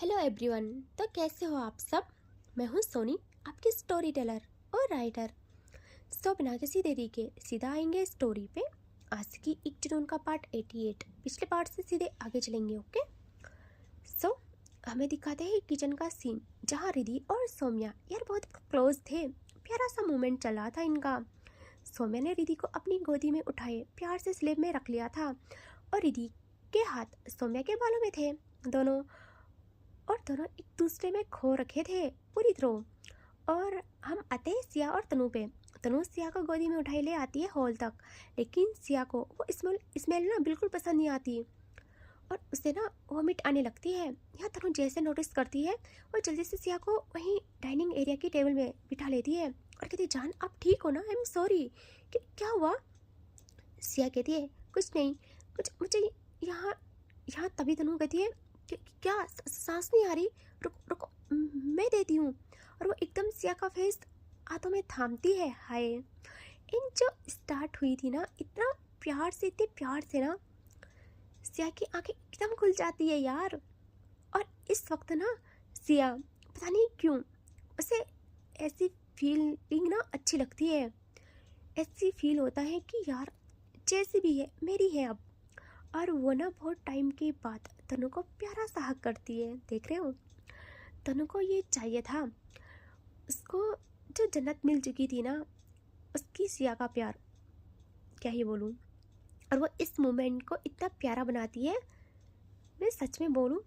Hello everyone. तो कैसे हो आप सब। मैं हूँ सोनी, आपकी स्टोरी टेलर और राइटर। सो बिना किसी देरी के सीधा आएंगे स्टोरी पे। आज की एक जुनून का पार्ट 88। पिछले पार्ट से सीधे आगे चलेंगे। ओके। सो हमें दिखाते हैं किचन का सीन, जहाँ रिधि और सौम्या यार बहुत क्लोज थे। प्यारा सा मोमेंट चल रहा था इनका। सौम्या ने रिधि को अपनी गोदी में उठाए प्यार से स्लेब में रख लिया था और रिधि के हाथ सौम्या के बालों में थे। दोनों एक दूसरे में खो रखे थे पूरी तरह। और हम आते हैं सिया और तनु पे। तनु सिया को गोदी में उठाई ले आती है हॉल तक, लेकिन सिया को वो स्मेल ना बिल्कुल पसंद नहीं आती और उसे ना वॉमिट आने लगती है। यहाँ तनु जैसे नोटिस करती है और जल्दी से सिया को वहीं डाइनिंग एरिया की टेबल में बिठा लेती है और कहती है, जान आप ठीक हो ना, आई एम सॉरी। क्या हुआ। सिया कहती है, कुछ नहीं, कुछ मुझे यहाँ यहाँ तभी तनु कहती है, क्या सांस नहीं आ रही, रुको रुको मैं देती हूँ। और वो एकदम सिया का फेस हाथों में थामती है। हाय, इन जो स्टार्ट हुई थी ना इतना इतने प्यार से ना, सिया की आंखें एकदम खुल जाती है यार। और इस वक्त ना सिया पता नहीं क्यों उसे ऐसी फीलिंग ना अच्छी लगती है। ऐसी फील होता है कि यार जैसी भी है मेरी है अब। और वो ना बहुत टाइम के बाद तनु को प्यारा सा हक करती है। देख रहे हो, तनु को ये चाहिए था। उसको जो जन्नत मिल चुकी थी ना, उसकी सिया का प्यार, क्या ही बोलूँ। और वो इस मोमेंट को इतना प्यारा बनाती है। मैं सच में बोलूँ,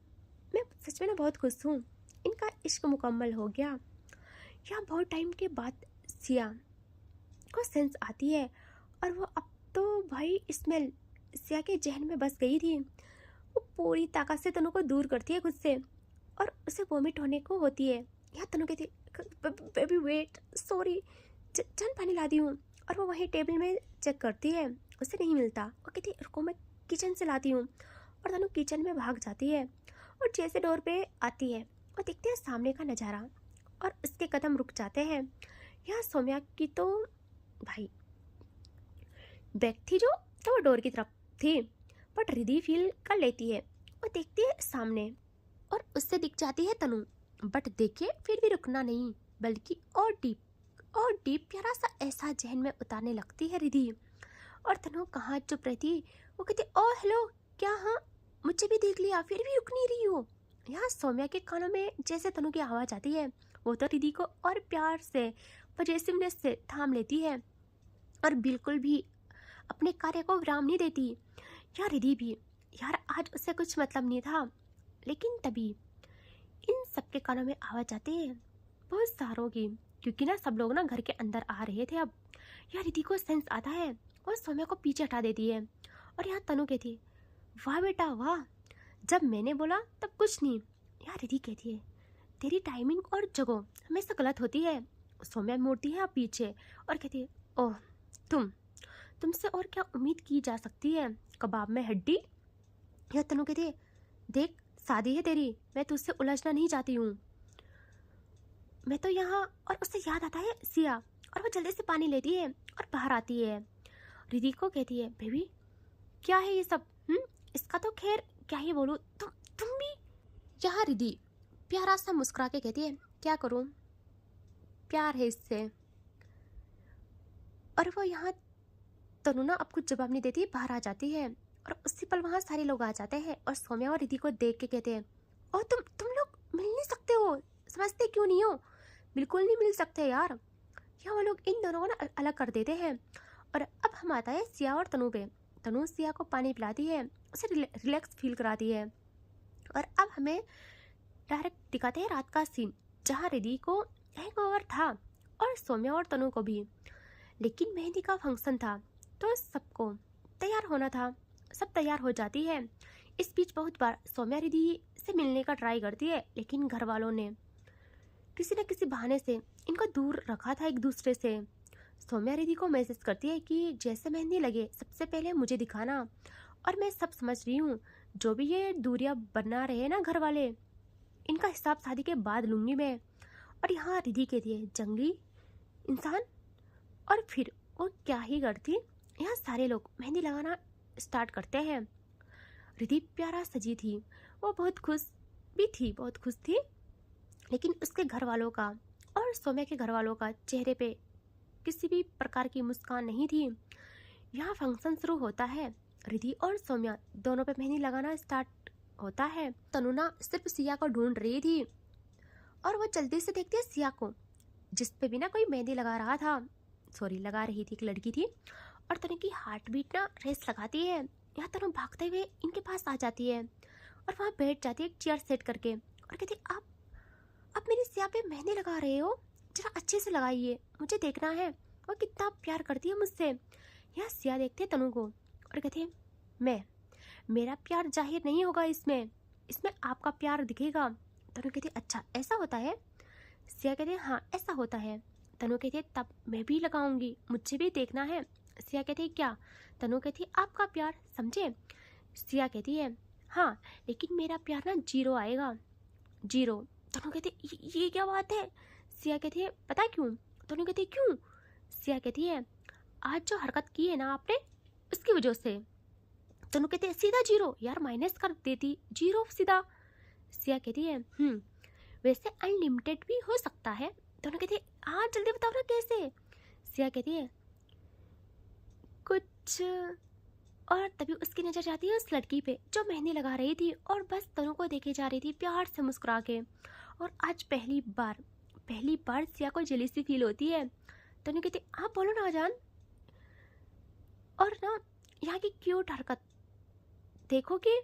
मैं सच में ना बहुत खुश हूँ। इनका इश्क मुकम्मल हो गया। यहाँ बहुत टाइम के बाद सिया को सेंस आती है और वो अब तो भाई स्मेल सिया के जहन में बस गई थी। वो पूरी ताकत से तनु को दूर करती है खुद से और उसे वॉमिट होने को होती है। यहाँ तनु कहती है, बेबी वेट, सॉरी, जान पानी ला दी हूँ। और वो वहीं टेबल में चेक करती है, उसे नहीं मिलता। वो कहती है, रुको मैं किचन से लाती हूँ। और तनु किचन में भाग जाती है और जैसे डोर पे आती है और देखते हैं सामने का नज़ारा और उसके कदम रुक जाते हैं। यहाँ सौम्या की तो भाई बैग थी जो, तो वो डोर की तरफ थी, बट रिधि फील कर लेती है। वो देखती है सामने और उससे दिख जाती है तनु, बट देखिए फिर भी रुकना नहीं बल्कि और डीप प्यारा सा ऐसा जहन में उतारने लगती है रिधि। और तनु कहाँ चुप रहती, वो कहती, ओ हेलो, क्या, हाँ मुझे भी देख लिया, फिर भी रुक नहीं रही हो। यहाँ सौम्या के कानों में जैसे तनु की आवाज़ आती है, वो तो रिधि को और प्यार से पजेसिवनेस से थाम लेती है और बिल्कुल भी अपने कार्य को विराम नहीं देती। यार रिधि भी, यार आज उससे कुछ मतलब नहीं था, लेकिन तभी इन सबके कानों में आवाज़ आती है बहुत सारों की, क्योंकि ना सब लोग ना घर के अंदर आ रहे थे अब। यार रिधि को सेंस आता है और सौम्या को पीछे हटा देती है। और यहाँ तनु कहती है, वाह बेटा वाह, जब मैंने बोला तब कुछ नहीं। यार रिधि कहती है, तेरी टाइमिंग और जगह हमेशा गलत होती है। सौम्या मोड़ती है पीछे और कहती है, ओह तुमसे और क्या उम्मीद की जा सकती है, कबाब में हड्डी। यह तनु कहती है, देख शादी है तेरी, मैं तुझसे उलझना नहीं चाहती हूँ, मैं तो यहाँ। और उससे याद आता है सिया और वो जल्दी से पानी लेती है और बाहर आती है। रिधि को कहती है, बेबी क्या है ये सब, इसका तो खैर क्या ही बोलूँ, तुम भी। यहाँ रिधि प्यारा सा मुस्कुरा के कहती है, क्या करूँ, प्यार है इससे। और वो यहाँ तनु ना अब कुछ जवाब नहीं देती, बाहर आ जाती है और उसी पल वहाँ सारे लोग आ जाते हैं और सौम्या और रिधि को देख के कहते हैं, और तुम लोग मिल नहीं सकते हो, समझते क्यों नहीं हो, बिल्कुल नहीं मिल सकते यार। यहाँ वो लोग इन दोनों को ना अलग कर देते हैं। और अब हम आता है सिया और तनु पे। तनु सिया को पानी पिलाती है, उसे रिलैक्स फील कराती है। और अब हमें डायरेक्ट दिखाते हैं रात का सीन, जहाँ रिधि को हैंगओवर था और सौम्या और तनु को भी, लेकिन मेहंदी का फंक्शन था तो सबको तैयार होना था। सब तैयार हो जाती है। इस बीच बहुत बार सौम्या रिधि से मिलने का ट्राई करती है, लेकिन घर वालों ने किसी न किसी बहाने से इनको दूर रखा था एक दूसरे से। सौम्या रिधि को मैसेज करती है कि जैसे मेहंदी लगे सबसे पहले मुझे दिखाना, और मैं सब समझ रही हूँ, जो भी ये दूरियां बना रहे ना घर वाले, इनका हिसाब शादी के बाद लूँगी मैं। और यहाँ रिधि कहती है, जंगली इंसान। और फिर वो क्या ही करती, यहाँ सारे लोग मेहंदी लगाना स्टार्ट करते हैं। रिधि प्यारा सजी थी, वो बहुत खुश भी थी, बहुत खुश थी, लेकिन उसके घर वालों का और सौम्या के घर वालों का चेहरे पे किसी भी प्रकार की मुस्कान नहीं थी। यहाँ फंक्शन शुरू होता है। रिधि और सौम्या दोनों पे मेहंदी लगाना स्टार्ट होता है। तनु ना सिर्फ सिया को ढूंढ रही थी और वो जल्दी से देखती है सिया को, जिस पे भी ना कोई मेहंदी लगा रहा था, सॉरी लगा रही थी, एक लड़की थी। और तनु की हार्ट बीट ना रेस लगाती है। यहाँ तनु भागते हुए इनके पास आ जाती है और वहाँ बैठ जाती है एक चेयर सेट करके और कहती है, आप मेरी सिया पे मेहंदी लगा रहे हो, जरा अच्छे से लगाइए, मुझे देखना है वो कितना प्यार करती है मुझसे। यहाँ सिया देखती है तनु को और कहती है, मेरा प्यार जाहिर नहीं होगा इसमें आपका प्यार दिखेगा। तनु कहती है, अच्छा ऐसा होता है? सिया कहती है, हाँ ऐसा होता है। तनु कहती है, तब मैं भी लगाऊंगी, मुझे भी देखना है। सिया कहती है, क्या? तनु कहती है, आपका प्यार, समझे? सिया कहती है, हाँ लेकिन मेरा प्यार ना 0 आएगा, 0। तनु कहती है, ये क्या बात है? सिया कहती है, पता क्यों? तनु कहती है, क्यों? सिया कहती है, आज जो हरकत की है ना आपने, उसकी वजह से। तनु कहती है, सीधा 0? यार माइनस कर देती, 0 सीधा। सिया कहती है, वैसे अनलिमिटेड भी हो सकता है। तनु कहती है, हाँ जल्दी बताओ ना कैसे? सिया कहती है, कुछ। और तभी उसकी नजर जाती है उस लड़की पे जो मेहंदी लगा रही थी और बस तनु को देखे जा रही थी प्यार से मुस्कुरा के। और आज पहली बार सिया को जेलिसी फील होती है। तनु कहती, आप बोलो ना जान। और ना यहाँ की क्यूट हरकत देखो, कि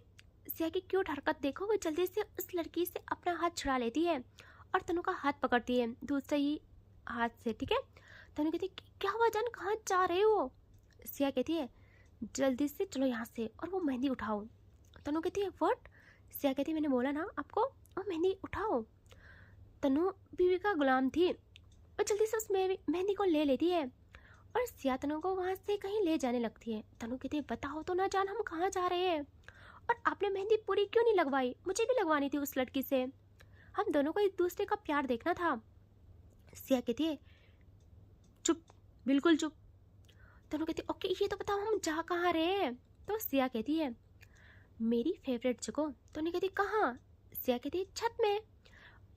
सिया की क्यूट हरकत देखो, वो जल्दी से उस लड़की से अपना हाथ छुड़ा लेती है और तनु का हाथ पकड़ती है दूसरे ही हाथ से, ठीक है? तनु कहती, क्या हुआ जान, कहाँ जा रहे हो? सिया कहती है, जल्दी से चलो यहाँ से और वो मेहंदी उठाओ। तनु कहती है, व्हाट? सिया कहती है, मैंने बोला ना आपको, वो मेहंदी उठाओ। तनु बीवी का गुलाम थी, वो जल्दी से उस मेहंदी को ले लेती है और सिया तनु को वहाँ से कहीं ले जाने लगती है। तनु कहती है, बताओ तो ना जान, हम कहाँ जा रहे हैं? और आपने मेहंदी पूरी क्यों नहीं लगवाई? मुझे भी लगवानी थी उस लड़की से, हम दोनों को एक दूसरे का प्यार देखना था। सिया कहती है, चुप, बिल्कुल चुप। तनु कहती है, ओके ये तो बताओ हम जा कहाँ रहे हैं? तो सिया कहती है, मेरी फेवरेट जगह। तनु कहती, कहाँ? सिया कहती है, छत में।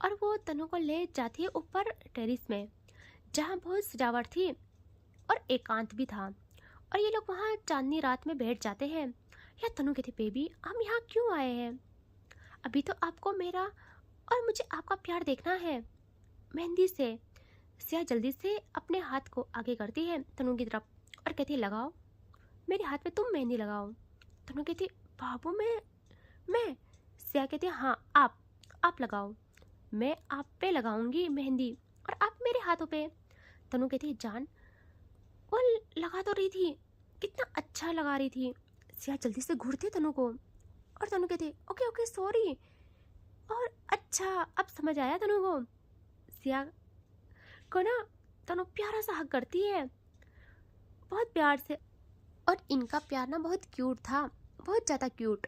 और वो तनु को ले जाती है ऊपर टेरिस में, जहाँ बहुत सजावट थी और एकांत भी था। और ये लोग वहाँ चांदनी रात में बैठ जाते हैं। या तनु कहती, बेबी हम यहाँ क्यों आए हैं? अभी तो आपको मेरा और मुझे आपका प्यार देखना है मेहंदी से। सिया जल्दी से अपने हाथ को आगे करती है तनु की तरफ और कहती है, लगाओ मेरे हाथ पे, तुम मेहंदी लगाओ। तनु कहती, बाबू मैं? सिया कहती है, हाँ आप लगाओ, मैं आप पे लगाऊंगी मेहंदी और आप मेरे हाथों पे। तनु कहती है, जान वो लगा तो रही थी, कितना अच्छा लगा रही थी। सिया जल्दी से घूरती तनु को और तनु कहती, ओके सॉरी। और अच्छा अब समझ आया तनु को। सिया को ना तनु प्यारा सा हक करती है, बहुत प्यार से। और इनका प्यार ना बहुत क्यूट था, बहुत ज़्यादा क्यूट।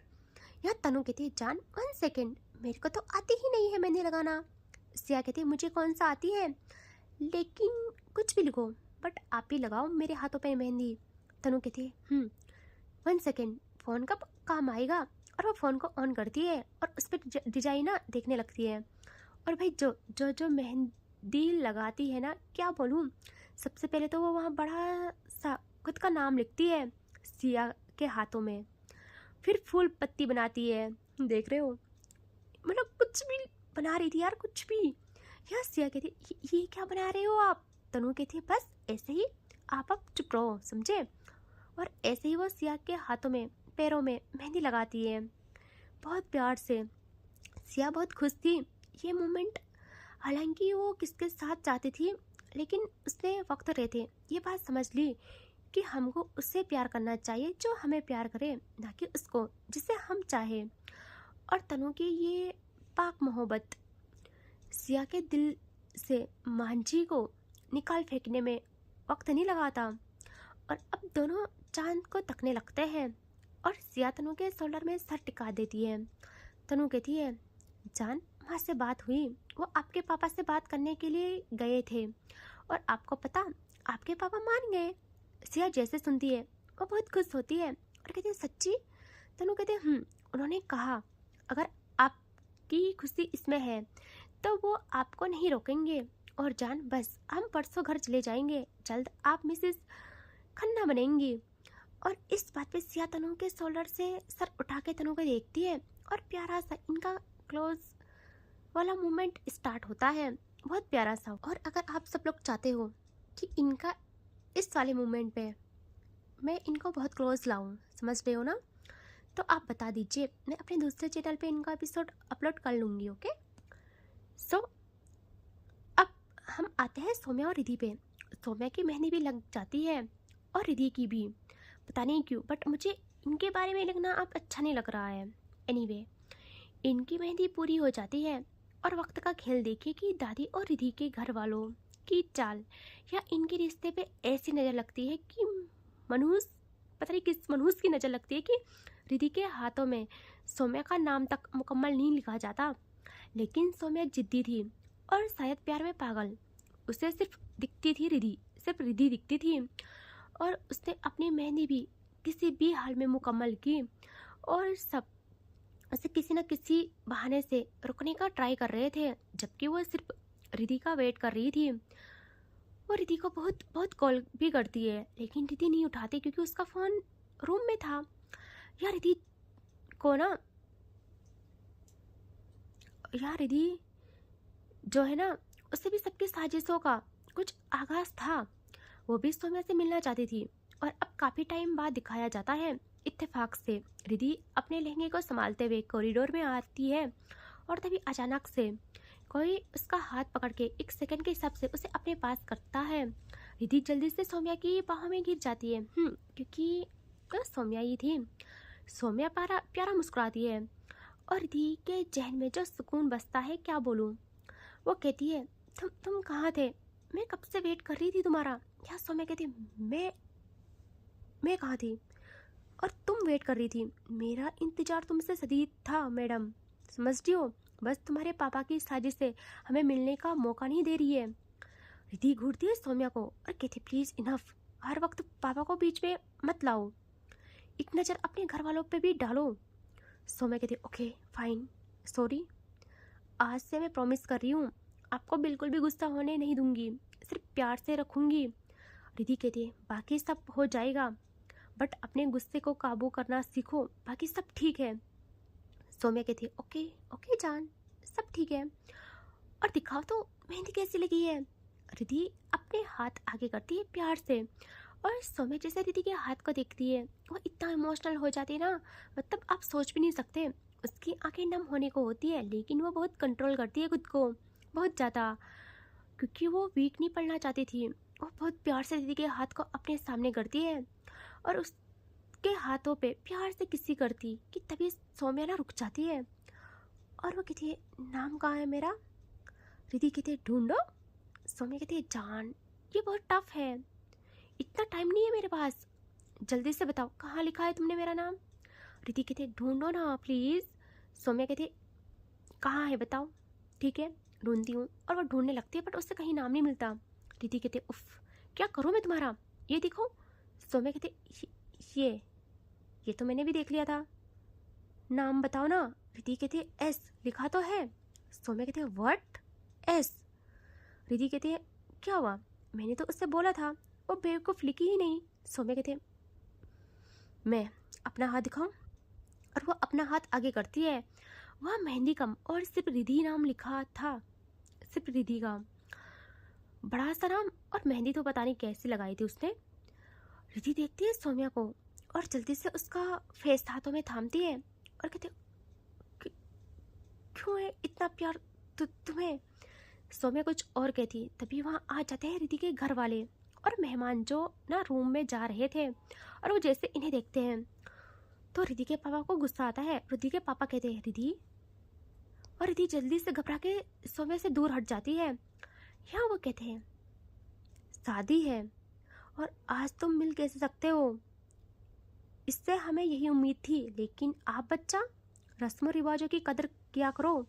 यहाँ तनु कहती है, जान 1 सेकेंड, मेरे को तो आती ही नहीं है मेहंदी लगाना। सिया कहती है, मुझे कौन सा आती है, लेकिन कुछ भी लिखो बट आप ही लगाओ मेरे हाथों पे मेहंदी। तनु कहती है, 1 सेकेंड, फ़ोन कब काम आएगा? और वो फ़ोन को ऑन करती है और उस पर डिजाइन ना देखने लगती है। और भाई जो मेहंदी लगाती है ना, क्या बोलूँ, सबसे पहले तो वो वहाँ बड़ा सा खुद का नाम लिखती है सिया के हाथों में, फिर फूल पत्ती बनाती है, देख रहे हो, मतलब कुछ भी बना रही थी यार, कुछ भी। यार सिया कहती, ये क्या बना रहे हो आप? तनु कहती, बस ऐसे ही, आप चुप रहो, समझे? और ऐसे ही वो सिया के हाथों में पैरों में मेहंदी लगाती है बहुत प्यार से। सिया बहुत खुश थी ये मोमेंट, हालांकि वो किसके साथ चाहती थी, लेकिन उसने वक्त रहते ये बात समझ ली कि हमको उससे प्यार करना चाहिए जो हमें प्यार करे, ना कि उसको जिसे हम चाहे। और तनु की ये पाक मोहब्बत सिया के दिल से मांझी को निकाल फेंकने में वक्त नहीं लगाता। और अब दोनों चांद को तकने लगते हैं और सिया तनु के शोल्डर में सर टिका देती है। तनु कहती है, जान माँ से बात हुई, वो आपके पापा से बात करने के लिए गए थे और आपको पता, आपके पापा मान गए। सिया जैसे सुनती है वो बहुत खुश होती है और कहती है, सच्ची? तनु कहते हैं, उन्होंने कहा अगर आप की खुशी इसमें है तो वो आपको नहीं रोकेंगे। और जान, बस हम परसों घर चले जाएंगे, जल्द आप मिसेस खन्ना बनेंगी। और इस बात पे सिया तनु के शोल्डर से सर उठा के तनु को देखती है और प्यारा सा इनका क्लोज वाला मूवमेंट स्टार्ट होता है, बहुत प्यारा सा। और अगर आप सब लोग चाहते हो कि इनका इस वाले मूवमेंट पे मैं इनको बहुत क्लोज लाऊं, समझ रहे हो ना, तो आप बता दीजिए, मैं अपने दूसरे चैनल पे इनका एपिसोड अपलोड कर लूँगी। ओके, सो अब हम आते हैं सौम्या और रिधि पे। सौम्या की मेहंदी भी लग जाती है और रिधि की भी, पता नहीं क्यों, बट मुझे इनके बारे में लिखना अब अच्छा नहीं लग रहा है। एनीवे, इनकी मेहंदी पूरी हो जाती है और वक्त का खेल देखिए कि दादी और रिधि के घर वालों की चाल या इनके रिश्ते पे ऐसी नज़र लगती है कि मनहूस, पता नहीं किस मनहूस की नज़र लगती है कि रिधि के हाथों में सौम्या का नाम तक मुकम्मल नहीं लिखा जाता। लेकिन सौम्या जिद्दी थी और शायद प्यार में पागल। उसे सिर्फ दिखती थी रिधि, सिर्फ रिधि दिखती थी। और उसने अपनी मेहंदी भी किसी भी हाल में मुकम्मल की और सब उसे किसी न किसी बहाने से रुकने का ट्राई कर रहे थे, जबकि वो सिर्फ रिधि का वेट कर रही थी। वो रिधि को बहुत बहुत कॉल भी करती है, लेकिन रिधि नहीं उठाती क्योंकि उसका फ़ोन रूम में था। यार रिधि को ना, यार रिधि जो है ना, उसे भी सबकी साजिशों का कुछ आगाज था। वो भी सौम्या से मिलना चाहती थी और अब काफ़ी टाइम बाद दिखाया जाता है। इत्तेफाक से रिधि अपने लहंगे को संभालते हुए कॉरिडोर में आती है और तभी अचानक से कोई उसका हाथ पकड़ के एक सेकंड के हिसाब से उसे अपने पास करता है। रिधि जल्दी से सौम्या की बाहों में गिर जाती है, क्योंकि तो सौम्या ही थी। सौम्या प्यारा मुस्कुराती है और रिधि के जहन में जो सुकून बसता है क्या बोलूँ। वो कहती है, तुम कहाँ थे, मैं कब से वेट कर रही थी तुम्हारा। या सौम्या कहती है, मैं कहाँ थी और तुम वेट कर रही थी। मेरा इंतजार तुमसे शदीद था मैडम, समझ रही हो, बस तुम्हारे पापा की साजिश से हमें मिलने का मौका नहीं दे रही है। रिधि घूरती है सौम्या को और कहती, प्लीज़ इनफ, हर वक्त पापा को बीच में मत लाओ, एक नज़र अपने घर वालों पे भी डालो। सौम्या कहती, ओके फाइन, सॉरी, आज से मैं प्रॉमिस कर रही हूँ आपको बिल्कुल भी गुस्सा होने नहीं दूंगी, सिर्फ प्यार से रखूँगी। रिधि कहती है, बाकी सब हो जाएगा, बट अपने गुस्से को काबू करना सीखो, बाकी सब ठीक है। सौम्या कहती है, ओके ओके जान, सब ठीक है, और दिखाओ तो मेहंदी कैसी लगी है। रिधि अपने हाथ आगे करती है प्यार से और सौम्या जैसे रिधि के हाथ को देखती है वो इतना इमोशनल हो जाती है ना, मतलब आप सोच भी नहीं सकते। उसकी आंखें नम होने को होती है, लेकिन वो बहुत कंट्रोल करती है खुद को, बहुत ज़्यादा, क्योंकि वो वीक नहीं पड़ना चाहती थी। वो बहुत प्यार से रिधि के हाथ को अपने सामने करती है और उसके हाथों पे प्यार से किसी करती कि तभी सौम्या ना रुक जाती है और वो कहती है, नाम कहाँ है मेरा। रिधि कहती है, ढूंढो। सौम्या कहती है, जान ये बहुत टफ है, इतना टाइम नहीं है मेरे पास, जल्दी से बताओ कहाँ लिखा है तुमने मेरा नाम। रिधि कहती है, ढूंढो ना प्लीज़। सौम्या कहती है, कहाँ है बताओ। ठीक है ढूंढती हूँ, और वो ढूंढने लगती है बट उससे कहीं नाम नहीं मिलता। रिधि कहती है, उफ क्या करूँ मैं तुम्हारा, ये देखो। सौम्या कहती है, ये तो मैंने भी देख लिया था, नाम बताओ ना। रिधि कहती है, एस लिखा तो है। सौम्या कहती है, व्हाट एस। रिधि कहती है, क्या हुआ, मैंने तो उससे बोला था, वो बेवकूफ़ लिखी ही नहीं। सौम्या कहती है, मैं अपना हाथ दिखाऊं, और वो अपना हाथ आगे करती है। वह मेहंदी कम और सिर्फ रिधि नाम लिखा था, सिर्फ रिधि का बड़ा सा नाम, और मेहंदी तो पता नहीं कैसी लगाई थी उसने। रिधि देखती है सौम्या को और जल्दी से उसका फेस हाथों में थामती है और कहती है, क्यों है इतना प्यार तुम्हें। सौम्या कुछ और कहती, तभी वहाँ आ जाते हैं रिधि के घर वाले और मेहमान जो ना रूम में जा रहे थे, और वो जैसे इन्हें देखते हैं तो रिधि के पापा को गुस्सा आता है। रिधि के पापा कहते हैं, रिधि, और रिधि जल्दी से घबरा के सौम्या से दूर हट जाती है। यहाँ वो कहते हैं, शादी है और आज तुम मिल कैसे सकते हो, इससे हमें यही उम्मीद थी, लेकिन आप बच्चा रस्म रिवाजों की कदर किया करो।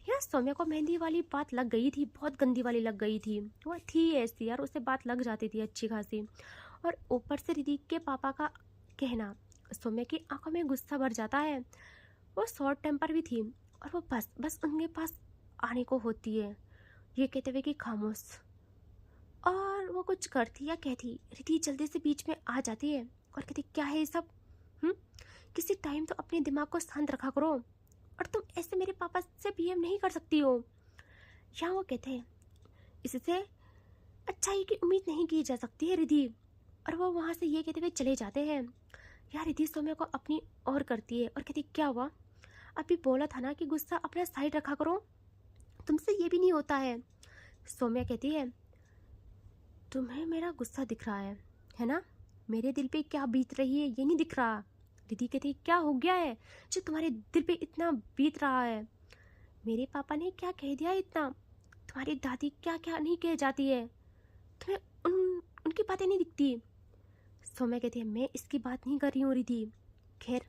यार सौम्या को मेहंदी वाली बात लग गई थी, बहुत गंदी वाली लग गई थी, वो थी ऐसी यार, उसे बात लग जाती थी अच्छी खासी। और ऊपर से रिधि के पापा का कहना, सौम्या की आंखों में गुस्सा भर जाता है। वो शॉर्ट टेम्पर भी थी और वो बस बस उनके पास आने को होती है, ये कहते हुए कि खामोश। और वो कुछ करती या कहती, रिद्धि जल्दी से बीच में आ जाती है और कहती, क्या है ये सब? किसी टाइम तो अपने दिमाग को शांत रखा करो, और तुम ऐसे मेरे पापा से बिहेव नहीं कर सकती हो। यहाँ वो कहते हैं, इससे अच्छाई की उम्मीद नहीं की जा सकती है रिद्धि। और वो वहाँ से ये कहते हुए चले जाते हैं। यार रिद्धि सौम्या को अपनी ओर करती है और कहती, क्या हुआ? अभी बोला था ना कि गुस्सा अपना साइड रखा करो, तुमसे ये भी नहीं होता है। सौम्या कहती है, तुम्हें मेरा गुस्सा दिख रहा है ना? मेरे दिल पे क्या बीत रही है ये नहीं दिख रहा। रिद्धि कहती, क्या हो गया है जो तुम्हारे दिल पे इतना बीत रहा है? मेरे पापा ने क्या कह दिया इतना? तुम्हारी दादी क्या क्या नहीं कह जाती है, तुम्हें उनकी बातें नहीं दिखती? सौम्या कहती है, मैं इसकी बात नहीं कर रही हूँ रिद्धि। खैर,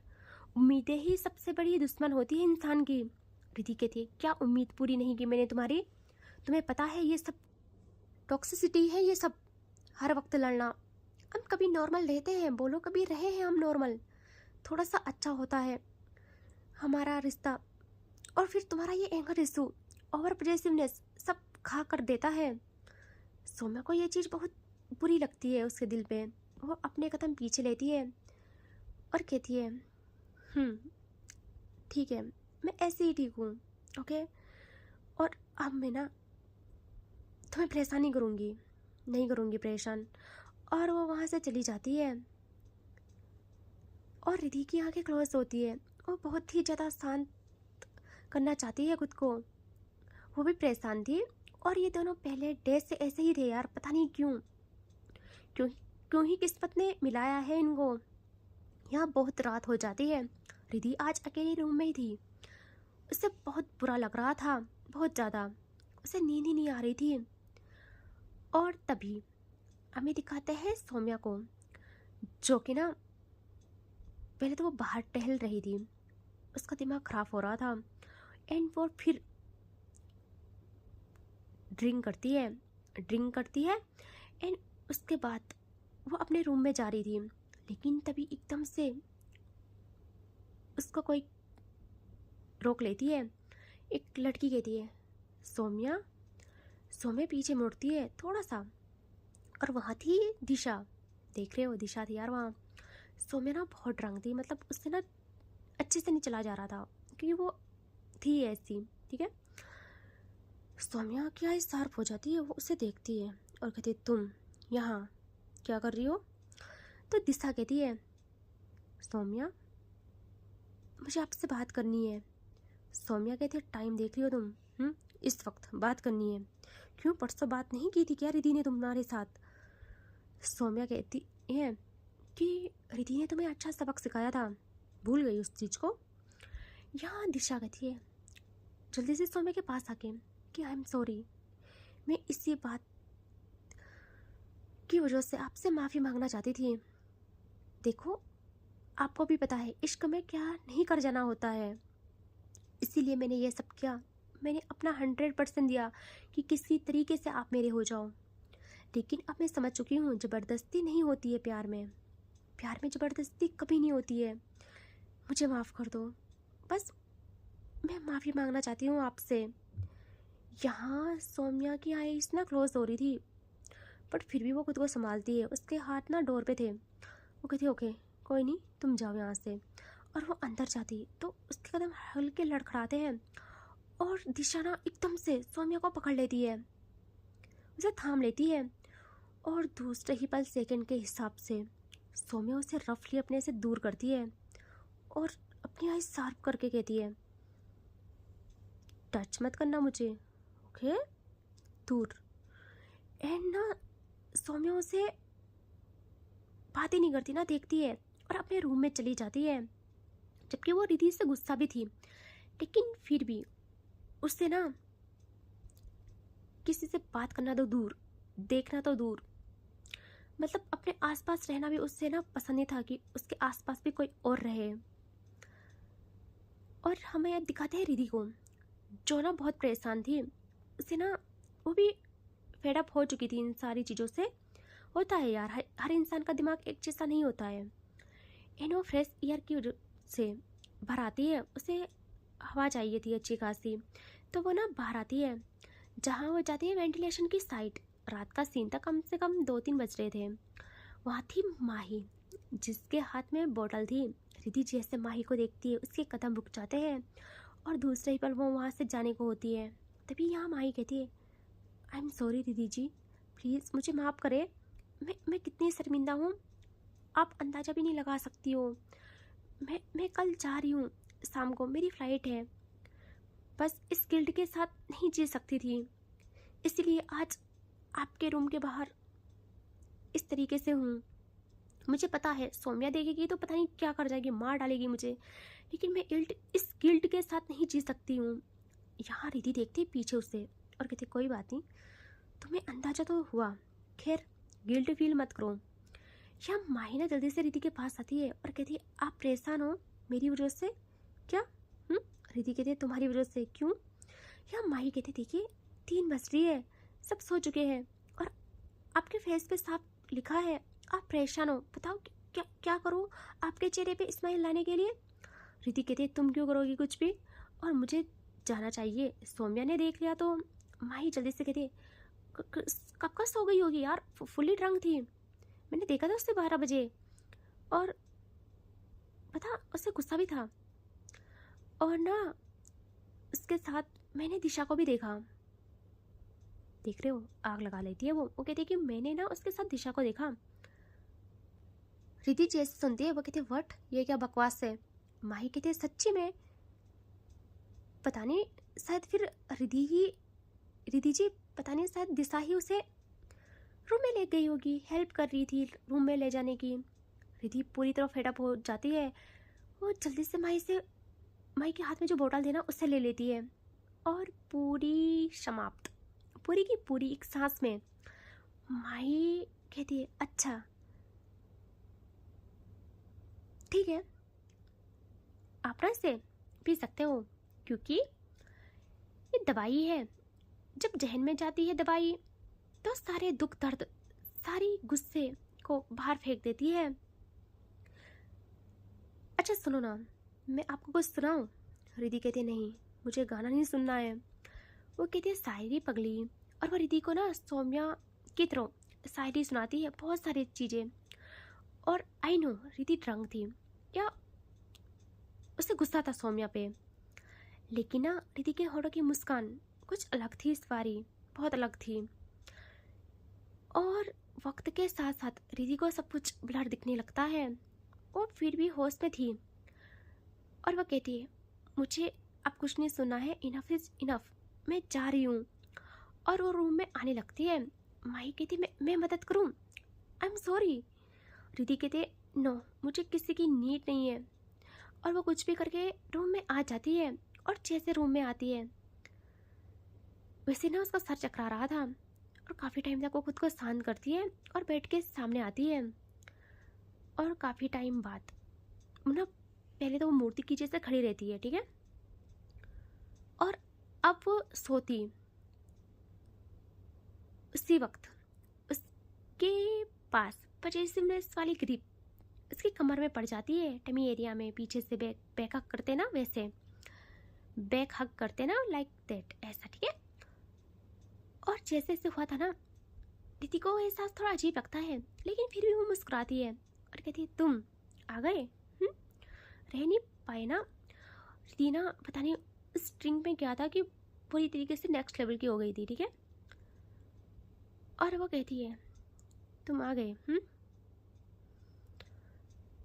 उम्मीदें ही सबसे बड़ी दुश्मन होती है इंसान की। रिद्धि कहती है, क्या उम्मीद पूरी नहीं की मैंने तुम्हारी? तुम्हें पता है ये सब टॉक्सिसिटी है, ये सब हर वक्त लड़ना। हम कभी नॉर्मल रहते हैं, बोलो कभी रहे हैं हम नॉर्मल, थोड़ा सा अच्छा होता है हमारा रिश्ता, और फिर तुम्हारा ये एंगर इशू, ओवर पॉजेसिवनेस सब खा कर देता है। सौम्या को ये चीज़ बहुत बुरी लगती है उसके दिल पे। वो अपने कदम पीछे लेती है और कहती है, ठीक है, मैं ऐसे ही ठीक हूँ, ओके, और अब मैं ना तुम्हें परेशान नहीं करूँगी परेशान। और वो वहाँ से चली जाती है और रिद्धि की आंखें क्लोज होती है। वो बहुत ही ज़्यादा शांत करना चाहती है खुद को। वो भी परेशान थी, और ये दोनों पहले डे से ऐसे ही थे यार, पता नहीं क्यों ही किस्मत ने मिलाया है इनको। यहाँ बहुत रात हो जाती है। रिद्धि आज अकेली रूम में ही थी। उसे बहुत बुरा लग रहा था, बहुत ज़्यादा। उसे नींद ही नहीं आ रही थी। और तभी हमें दिखाते हैं सौम्या को, जो कि ना पहले तो वो बाहर टहल रही थी, उसका दिमाग खराब हो रहा था, एंड वो फिर ड्रिंक करती है एंड उसके बाद वो अपने रूम में जा रही थी। लेकिन तभी एकदम से उसको कोई रोक लेती है। एक लड़की कहती है, सौम्या। सौम्या पीछे मुड़ती है थोड़ा सा, और वहाँ थी दिशा। देख रहे हो, दिशा थी यार वहाँ। सौम्या ना बहुत ड्रंक थी, मतलब उससे ना अच्छे से नहीं चला जा रहा था, क्योंकि वो थी ऐसी, ठीक है। सौम्या की आइज़ शार्प हो जाती है, वो उसे देखती है और कहती है, तुम यहाँ क्या कर रही हो? तो दिशा कहती है, सौम्या मुझे आपसे बात करनी है। सौम्या कहती है, टाइम देख रही हो तुम? इस वक्त बात करनी है? क्यों, परसों बात नहीं की थी क्या रिद्धि ने तुम्हारे साथ? सौम्या कहती है कि रिद्धि ने तुम्हें अच्छा सबक सिखाया था, भूल गई उस चीज़ को। यहाँ दिशा कहती है जल्दी से सौम्या के पास आके कि आई एम सॉरी, मैं इसी बात की वजह से आपसे माफ़ी मांगना चाहती थी। देखो, आपको भी पता है इश्क में क्या नहीं कर जाना होता है, इसीलिए मैंने ये सब किया। मैंने अपना 100% दिया कि किसी तरीके से आप मेरे हो जाओ। लेकिन अब मैं समझ चुकी हूँ, ज़बरदस्ती नहीं होती है प्यार में ज़बरदस्ती कभी नहीं होती है। मुझे माफ़ कर दो, बस मैं माफ़ी मांगना चाहती हूँ आपसे। यहाँ सौम्या की आईज ना क्लोज हो रही थी, बट फिर भी वो खुद को संभालती है। उसके हाथ ना डोर पे थे। वो कहती, ओके कोई नहीं, तुम जाओ यहाँ से। और वो अंदर जाती तो उसके कदम हल्के लड़खड़ाते हैं, और दिशा ना एकदम से सौम्या को पकड़ लेती है, उसे थाम लेती है, और दूसरे ही पल सेकंड के हिसाब से सौम्या उसे रफली अपने से दूर करती है और अपनी आईज शार्प करके कहती है, टच मत करना मुझे, ओके, दूर। एंड ना सौम्या उसे बात ही नहीं करती ना, देखती है और अपने रूम में चली जाती है। जबकि वो रिद्धि से गुस्सा भी थी, लेकिन फिर भी उससे ना किसी से बात करना तो दूर, देखना तो दूर, मतलब अपने आसपास रहना भी उससे ना पसंद नहीं था कि उसके आसपास भी कोई और रहे। और हमें याद दिखाते हैं रिद्धि को, जो ना बहुत परेशान थी। उसे ना वो भी फेडअप हो चुकी थी इन सारी चीज़ों से। होता है यार, हर इंसान का दिमाग एक जैसा नहीं होता है। एंड वो फ्रेश एयर की वजह से भर आती है। उसे हवा चाहिए थी अच्छी खासी, तो वो ना बाहर आती है। जहाँ वो जाती है वेंटिलेशन की साइड। रात का सीन था, कम से कम 2-3 बज रहे थे। वहाँ थी माही, जिसके हाथ में बोतल थी। रिद्धि जैसे माही को देखती है उसके कदम रुक जाते हैं और दूसरे ही पल वो वहाँ से जाने को होती है। तभी यहाँ माही कहती है, I am sorry Riddhi ji, please मुझे माफ़ करें। मैं कितनी शर्मिंदा हूँ, आप अंदाज़ा भी नहीं लगा सकती हो। मैं कल जा रही हूँ, शाम को मेरी फ़्लाइट है। बस इस गिल्ट के साथ नहीं जी सकती थी, इसलिए आज आपके रूम के बाहर इस तरीके से हूँ। मुझे पता है सौम्या देखेगी तो पता नहीं क्या कर जाएगी, मार डालेगी मुझे, लेकिन मैं इस गिल्ट के साथ नहीं जी सकती हूँ। यहाँ रिद्धि देखती पीछे उसे और कहती, कोई बात नहीं, तुम्हें अंदाजा तो हुआ, खैर गिल्ट फील मत करो। यहाँ माही ना जल्दी से रिद्धि के पास आती है और कहती है, आप परेशान हो मेरी वजह से क्या? रिद्धि कहती है, तुम्हारी वजह से क्यों? यहाँ माही कहती, देखिए 3 बज रही है, सब सो चुके हैं और आपके फेस पे साफ लिखा है आप परेशान हो। बताओ क्या क्या करूँ आपके चेहरे पे स्माइल लाने के लिए? रिद्धि कहती है, तुम क्यों करोगी कुछ भी, और मुझे जाना चाहिए, सौम्या ने देख लिया तो। माही जल्दी से कहती है, कब का सो गई होगी यार, फुल्ली ड्रंक थी, मैंने देखा था उससे 12 बजे, और पता उससे गुस्सा भी था, और ना उसके साथ मैंने दिशा को भी देखा। देख रहे हो, आग लगा लेती है वो कहती है कि मैंने ना उसके साथ दिशा को देखा। रिद्धि जैसे सुनती है वो कहती है, व्हाट, ये क्या बकवास है? माही कहती है, सच्ची में पता नहीं, शायद फिर रिद्धि जी पता नहीं, शायद दिशा ही उसे रूम में ले गई होगी, हेल्प कर रही थी रूम में ले जाने की। रिद्धि पूरी तरह फेडअप हो जाती है, वो जल्दी से माही के हाथ में जो बोतल थी ना उससे ले लेती है और पूरी समाप्त, पूरी की पूरी एक सांस में। माही कहती है, अच्छा ठीक है, आप ना इसे पी सकते हो, क्योंकि ये दवाई है। जब जहन में जाती है दवाई तो सारे दुख दर्द, सारी गुस्से को बाहर फेंक देती है। अच्छा सुनो ना, मैं आपको कुछ सुनाऊं? रिद्धि कहती है, नहीं मुझे गाना नहीं सुनना है। वो कहती है, शायरी पगली, और वो रिद्धि को ना सौम्या की तरह शायरी सुनाती है, बहुत सारी चीज़ें। और आई नो रिद्धि ड्रंक थी या उसे गुस्सा था सौम्या पे, लेकिन ना रिद्धि के होठों की मुस्कान कुछ अलग थी इस बारी, बहुत अलग थी। और वक्त के साथ साथ रिद्धि को सब कुछ ब्लर दिखने लगता है, वो फिर भी होश में थी। और वह कहती है, मुझे अब कुछ नहीं सुनना है, इनफ इज इनफ, मैं जा रही हूँ। और वो रूम में आने लगती है। माही कहती, मैं मदद करूँ? आई एम सॉरी। रिद्धि कहती है, नो मुझे किसी की नीड नहीं है। और वो कुछ भी करके रूम में आ जाती है, और जैसे रूम में आती है वैसे ना उसका सर चकरा रहा था, और काफ़ी टाइम तक वो खुद को शांत करती है और बेड के सामने आती है। और काफ़ी टाइम बाद ना, पहले तो वो मूर्ति की जैसे खड़ी रहती है, ठीक है, और अब वो सोती उसी वक्त उसके पास 25 मिनट वाली ग्रिप उसकी कमर में पड़ जाती है, टमी एरिया में, पीछे से बैक हक करते ना, वैसे बैक हक करते ना, लाइक दैट, ऐसा, ठीक है। और जैसे जैसे हुआ था ना, रिद्धि को एहसास थोड़ा अजीब लगता है, लेकिन फिर भी वो मुस्कुराती है और कहती है, तुम आ गए, रह नहीं पाए ना? रिद्धि ना पता नहीं उस ड्रिंक में क्या था कि पूरी तरीके से नेक्स्ट लेवल की हो गई थी, ठीक है। और वो कहती है, तुम आ गए,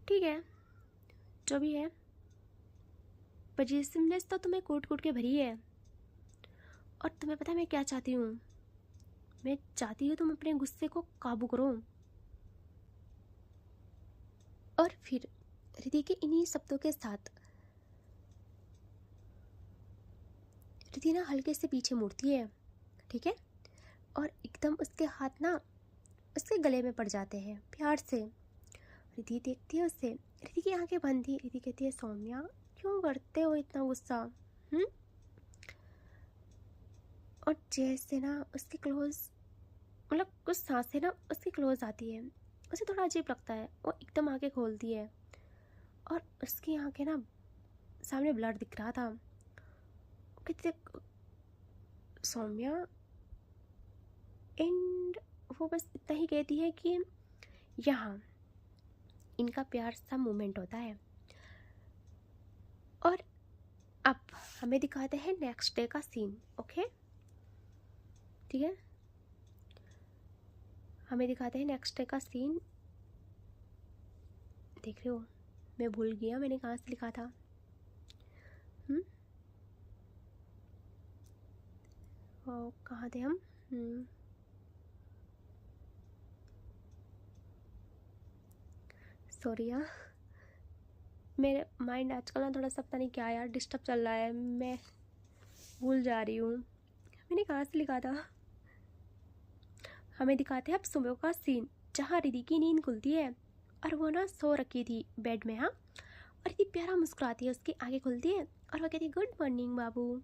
ठीक है, जो भी है, पजेसिवनेस तो तुम्हें कूट कूट के भरी है। और तुम्हें पता है मैं क्या चाहती हूँ? मैं चाहती हूँ तुम अपने गुस्से को काबू करो। और फिर रिद्धि के इन्हीं शब्दों के साथ रिद्धि ना हल्के से पीछे मुड़ती है, ठीक है, और एकदम उसके हाथ ना उसके गले में पड़ जाते हैं प्यार से। रिद्धि देखती है उसे, रिद्धि की आंखें बंद थी। रिद्धि कहती है, सौम्या क्यों करते हो इतना गुस्सा? और जैसे ना उसके क्लोज, मतलब कुछ सांसें ना उसके क्लोज आती है, उसे थोड़ा अजीब लगता है। वो एकदम आंखें खोलती है और उसकी आंखें ना सामने ब्लर दिख रहा था, कहते सौम्या, एंड वो बस इतना ही कहती है कि यहाँ इनका प्यार सा मोमेंट होता है। और अब हमें दिखाते हैं नेक्स्ट डे का सीन। ओके, ठीक है, हमें दिखाते हैं नेक्स्ट डे का सीन। देख रहे हो, मैं भूल गया मैंने कहाँ से लिखा था। कहाँ थे हम? सॉरी यार, मेरे माइंड आजकल ना थोड़ा सा पता नहीं क्या यार डिस्टर्ब चल रहा है, मैं भूल जा रही हूँ मैंने कहाँ से लिखा था। हमें दिखाते हैं अब सुबह का सीन, जहाँ रिद्धि की नींद खुलती है और वो ना सो रखी थी बेड में। हाँ, और इतनी प्यारा मुस्कुराती है, उसकी आंखें खुलती है और वो कहती है गुड मॉर्निंग बाबू,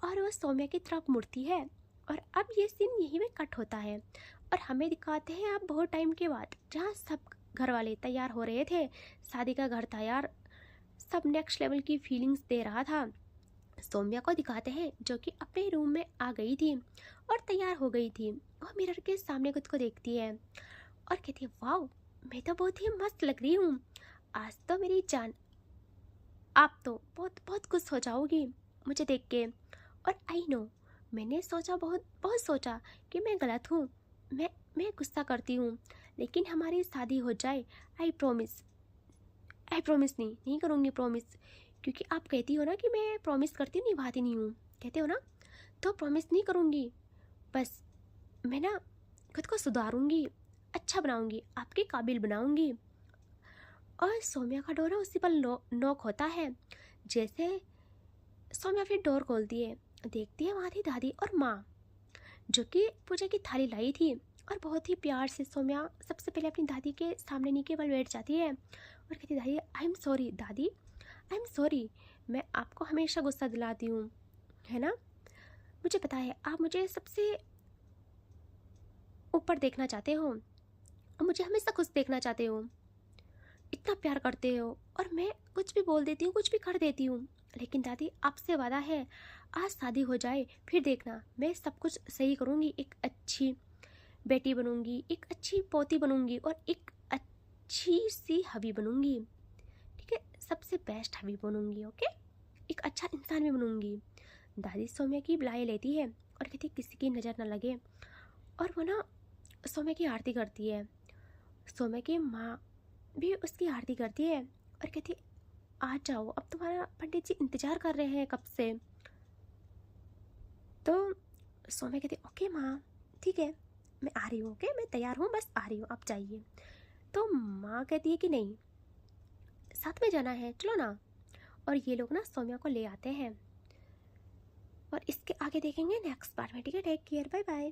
और वो सौम्या की तरफ मुड़ती है। और अब ये सीन यहीं में कट होता है और हमें दिखाते हैं अब बहुत टाइम के बाद, जहाँ सब घर वाले तैयार हो रहे थे, शादी का घर तैयार, सब नेक्स्ट लेवल की फीलिंग्स दे रहा था। सौम्या को दिखाते हैं जो कि अपने रूम में आ गई थी और तैयार हो गई थी। वह मिरर के सामने खुद को देखती है और कहती है वाओ, मैं तो बहुत ही मस्त लग रही हूँ आज तो मेरी जान, आप तो बहुत बहुत खुश हो जाओगी मुझे देख के। और आई नो, मैंने सोचा, बहुत बहुत सोचा कि मैं गलत हूँ, मैं गुस्सा करती हूँ, लेकिन हमारी शादी हो जाए, आई प्रॉमिस नहीं करूँगी प्रॉमिस, क्योंकि आप कहती हो ना कि मैं प्रॉमिस करती हूँ निभाती नहीं हूँ, कहते हो ना, तो प्रॉमिस नहीं करूँगी। बस मैं ना खुद को सुधारूँगी, अच्छा बनाऊँगी, आपके काबिल बनाऊँगी। और सौम्या का डोर उसी पर नॉक होता है। जैसे सौम्या फिर डोर खोलती है, देखती है वहाँ थी दादी और माँ, जो कि पूजा की थाली लाई थी। और बहुत ही प्यार से सौम्या सबसे पहले अपनी दादी के सामने नीचे पर बैठ जाती है और कहती दादी आई एम सॉरी, दादी आई एम सॉरी, मैं आपको हमेशा गुस्सा दिलाती हूँ, है ना, मुझे पता है आप मुझे सबसे ऊपर देखना चाहते हो और मुझे हमेशा खुश देखना चाहते हो, इतना प्यार करते हो, और मैं कुछ भी बोल देती हूँ, कुछ भी कर देती हूँ, लेकिन दादी आपसे वादा है आज शादी हो जाए फिर देखना मैं सब कुछ सही करूँगी, एक अच्छी बेटी बनूँगी, एक अच्छी पोती बनूँगी और एक अच्छी सी हबी बनूँगी, ठीक है, सबसे बेस्ट हबी बनूँगी। ओके, एक अच्छा इंसान भी बनूँगी। दादी सौम्या की बुलाई लेती है और कहती किसी की नज़र ना लगे, और वो ना सौम्या की आरती करती है। सौम्या की माँ भी उसकी आरती करती है और कहती आ जाओ, अब तुम्हारा पंडित जी इंतज़ार कर रहे हैं कब से। तो सौम्या कहती ओके माँ ठीक है, मैं आ रही हूँ, ओके मैं तैयार हूँ, बस आ रही हूँ, आप जाइए। तो माँ कहती है कि नहीं, साथ में जाना है, चलो ना। और ये लोग ना सौम्या को ले आते हैं और इसके आगे देखेंगे नेक्स्ट पार्ट में, ठीक है, टेक केयर, बाय बाय।